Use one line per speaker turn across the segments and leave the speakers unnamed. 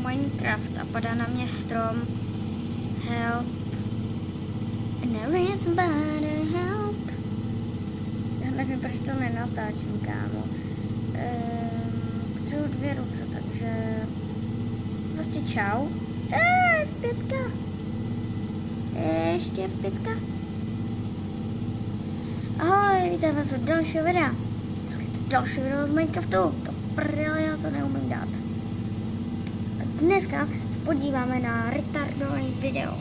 Minecraft a padá na mě strom. Help. There is somebody help. Já nevím, proč to nenatáčím, kámo. Potřebuji 2 ruce, takže... Prostě čau. Pětka. Ještě pětka. Ahoj, vítám vás od dalšího videa. Další video z Minecraftu. To prdele, já to neumím dát. A dneska se podíváme na retardovaný video.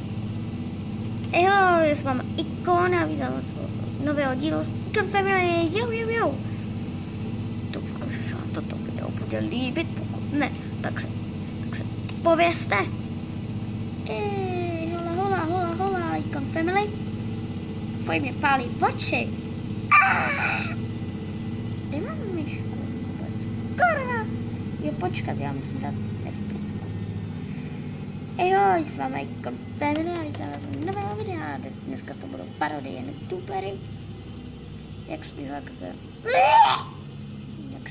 Jo, je s vámi Ikona, vítám vás od nového dílu z Icon Family. Jo. Doufám, že se vám toto video bude líbit, pokud ne, tak se povězte. Hola, Icon Family. Pojď mě pálí v oči. Kde mám myšku vůbec? Korva! Jo, počkat, já musím dát F5. Jo, s vámi Icon Family a vítám vás u nového videa. Dneska to budou parodie na youtubery. Jak zpívá kakor. Jak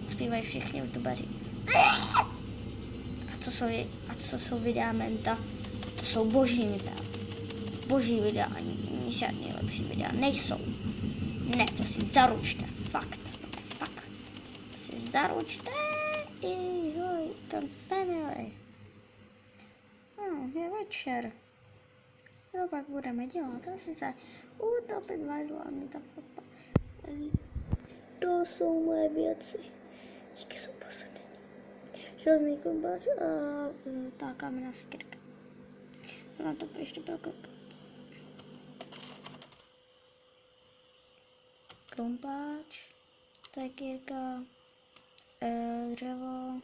zpívají všichni youtubeři. A co jsou videa Menta? To jsou boží videa. Boží videa, ani žádný lepší videa nejsou. Ne, to si zaručte, fakt. To si zaručte. Ihoj, Icon Family. Je večer. Co pak budeme dělat? Asi se utopit vajzlami. To jsou moje věci. Díky jsou poslední. Železný kombáč a ta kamenná skyrka. Na to ještě byl kokat. Krompáč, tekírka, dřevo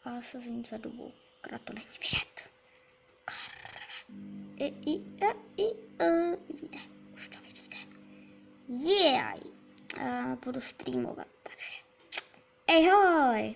a sazenice dubu. Akorát to není vidět. Vidíte, už to vidíte. Budu streamovat, takže. Ahoj!